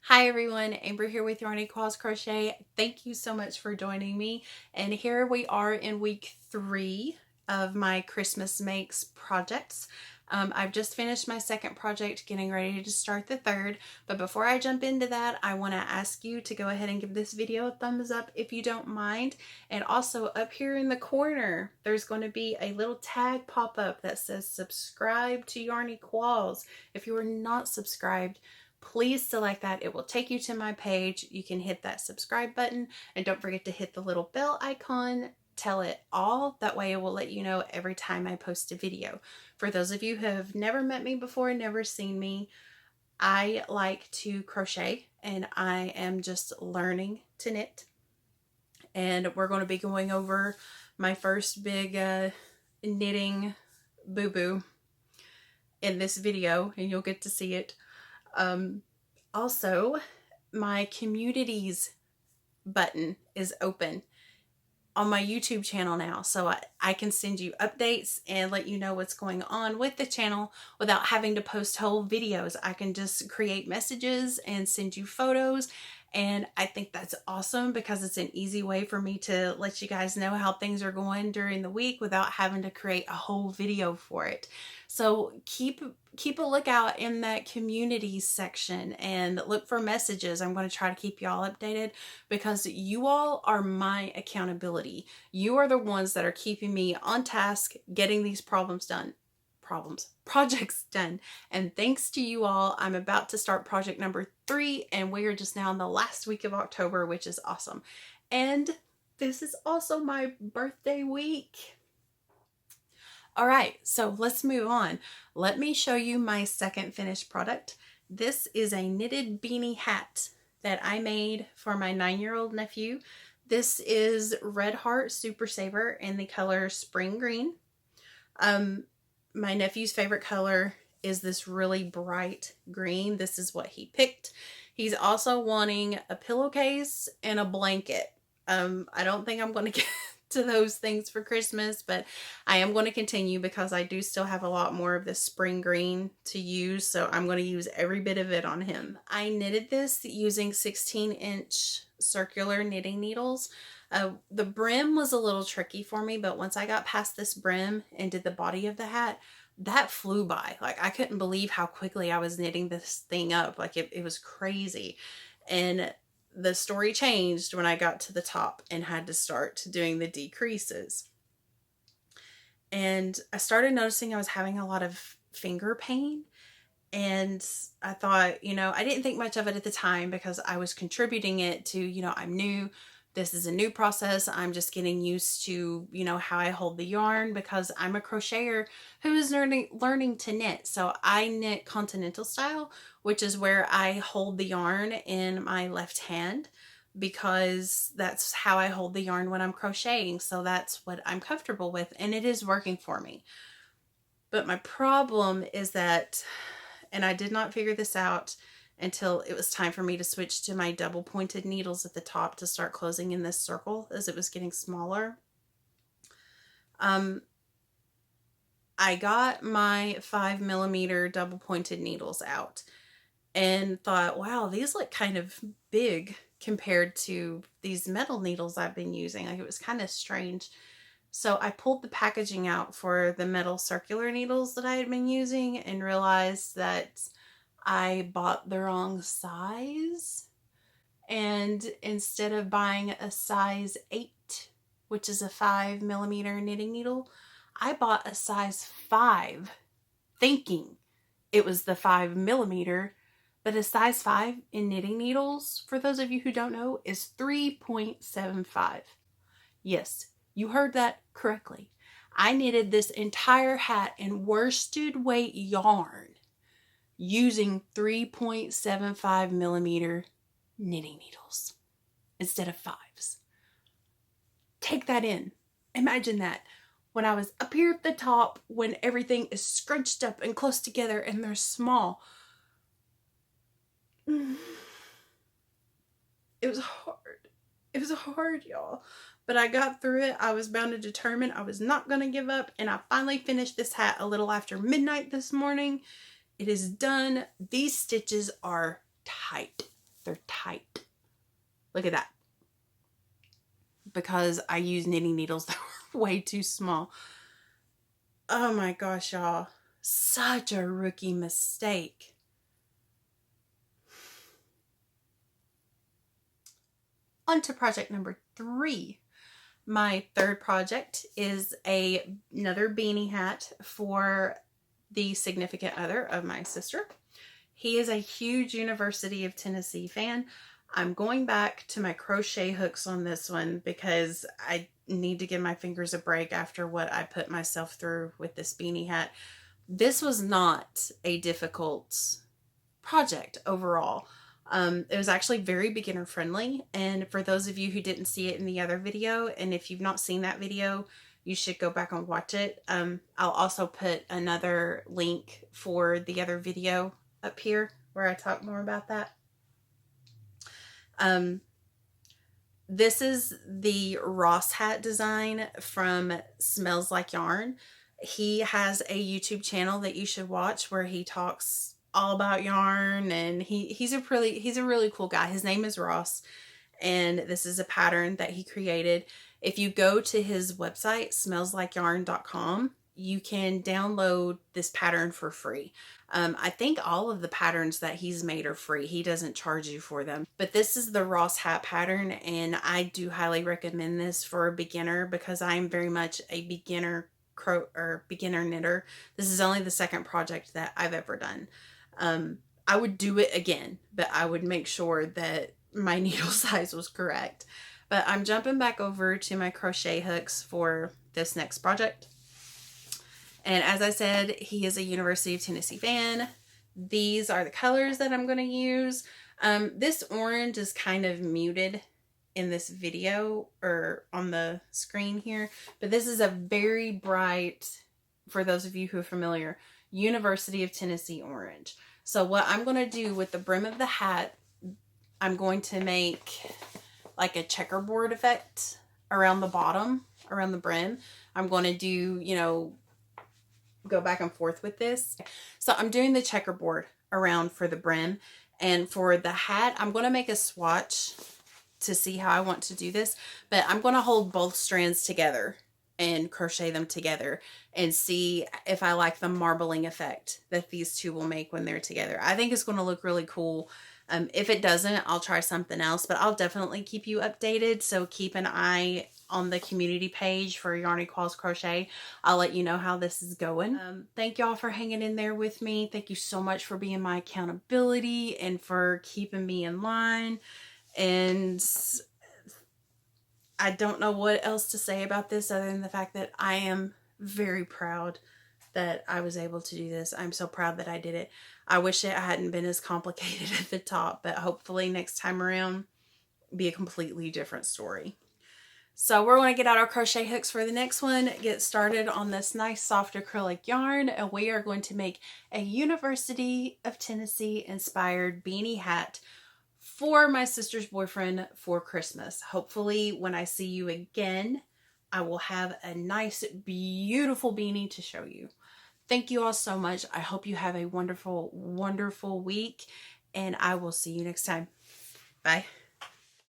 Hi everyone, Amber here with Yarny Claws Crochet. Thank you so much for joining me. And here we are in week 3 of my Christmas Makes projects. I've just finished my second project, getting ready to start the third. But before I jump into that, I want to ask you to go ahead and give this video a thumbs up if you don't mind. And also up here in the corner, there's going to be a little tag pop up that says subscribe to Yarny Claws. If you are not subscribed, please select that. It will take you to my page. You can hit that subscribe button and don't forget to hit the little bell icon. Tell it all. That way it will let you know every time I post a video. For those of you who have never met me before, never seen me, I like to crochet and I am just learning to knit. And we're going to be going over my first big knitting boo-boo in this video, and you'll get to see it. Also, my communities button is open on my YouTube channel now, so I can send you updates and let you know what's going on with the channel without having to post whole videos. I can just create messages and send you photos, and I think that's awesome because it's an easy way for me to let you guys know how things are going during the week without having to create a whole video for it. So keep a lookout in that community section and look for messages. I'm going to try to keep y'all updated because you all are my accountability. You are the ones that are keeping me on task, getting these projects done. And thanks to you all, I'm about to start project number 3, and we are just now in the last week of October, which is awesome. And this is also my birthday week. All right, so let's move on. Let me show you my second finished product. This is a knitted beanie hat that I made for my 9-year-old nephew. This is Red Heart Super Saver in the color Spring Green. My nephew's favorite color is this really bright green. This is what he picked. He's also wanting a pillowcase and a blanket. I don't think I'm going to get to those things for Christmas, but I am going to continue because I do still have a lot more of this spring green to use, so I'm going to use every bit of it on him. I knitted this using 16-inch circular knitting needles. The brim was a little tricky for me, but once I got past this brim and did the body of the hat, that flew by. Like, I couldn't believe how quickly I was knitting this thing up. Like, it was crazy. And the story changed when I got to the top and had to start doing the decreases. And I started noticing I was having a lot of finger pain. And I thought, I didn't think much of it at the time because I was contributing it to, I'm new. This is a new process. I'm just getting used to, how I hold the yarn because I'm a crocheter who is learning to knit. So I knit continental style, which is where I hold the yarn in my left hand because that's how I hold the yarn when I'm crocheting. So that's what I'm comfortable with, and it is working for me. But my problem is that, and I did not figure this out until it was time for me to switch to my double pointed needles at the top to start closing in this circle as it was getting smaller. I got my 5mm double pointed needles out and thought, wow, these look kind of big compared to these metal needles I've been using. Like, it was kind of strange. So I pulled the packaging out for the metal circular needles that I had been using and realized that I bought the wrong size. And instead of buying a size 8, which is a 5mm knitting needle, I bought a size 5, thinking it was the 5mm. But a size 5 in knitting needles, for those of you who don't know, is 3.75. Yes, you heard that correctly. I knitted this entire hat in worsted weight yarn using 3.75mm knitting needles instead of 5s. Take that in. Imagine that. When I was up here at the top, when everything is scrunched up and close together and they're small. It was hard. It was hard, y'all. But I got through it. I was bound and determined. I was not going to give up. And I finally finished this hat a little after midnight this morning. It is done. These stitches are tight. They're tight. Look at that. Because I use knitting needles that were way too small. Oh my gosh, y'all. Such a rookie mistake. On to project number 3. My third project is another beanie hat for the significant other of my sister. He is a huge University of Tennessee fan. I'm going back to my crochet hooks on this one because I need to give my fingers a break after what I put myself through with this beanie hat. This was not a difficult project overall. It was actually very beginner friendly. And for those of you who didn't see it in the other video, and if you've not seen that video, you should go back and watch it. I'll also put another link for the other video up here where I talk more about that. This is the Ross hat design from Smells Like Yarn. He has a YouTube channel that you should watch where he talks all about yarn, and he's a really cool guy. His name is Ross, and this is a pattern that he created. If you go to his website, smellslikeyarn.com, you can download this pattern for free. I think all of the patterns that he's made are free. He doesn't charge you for them. But this is the Ross hat pattern, and I do highly recommend this for a beginner because I am very much a beginner knitter. This is only the second project that I've ever done. I would do it again, but I would make sure that my needle size was correct. But I'm jumping back over to my crochet hooks for this next project. And as I said, he is a University of Tennessee fan. These are the colors that I'm going to use. This orange is kind of muted in this video or on the screen here, but this is a very bright, for those of you who are familiar, University of Tennessee orange. So what I'm going to do with the brim of the hat, I'm going to make like a checkerboard effect around the bottom, around the brim. I'm going to do, you know, go back and forth with this. So I'm doing the checkerboard around for the brim, and for the hat I'm going to make a swatch to see how I want to do this, but I'm going to hold both strands together and crochet them together and see if I like the marbling effect that these two will make when they're together. I think it's going to look really cool. If it doesn't, I'll try something else, but I'll definitely keep you updated. So keep an eye on the community page for Yarn Equals Crochet. I'll let you know how this is going. Thank y'all for hanging in there with me. Thank you so much for being my accountability and for keeping me in line. And I don't know what else to say about this other than the fact that I am very proud that I was able to do this. I'm so proud that I did it. I wish it hadn't been as complicated at the top, but hopefully next time around be a completely different story. So we're going to get out our crochet hooks for the next one, get started on this nice soft acrylic yarn, and we are going to make a University of Tennessee inspired beanie hat for my sister's boyfriend for Christmas. Hopefully when I see you again, I will have a nice, beautiful beanie to show you. Thank you all so much. I hope you have a wonderful, wonderful week, and I will see you next time. Bye.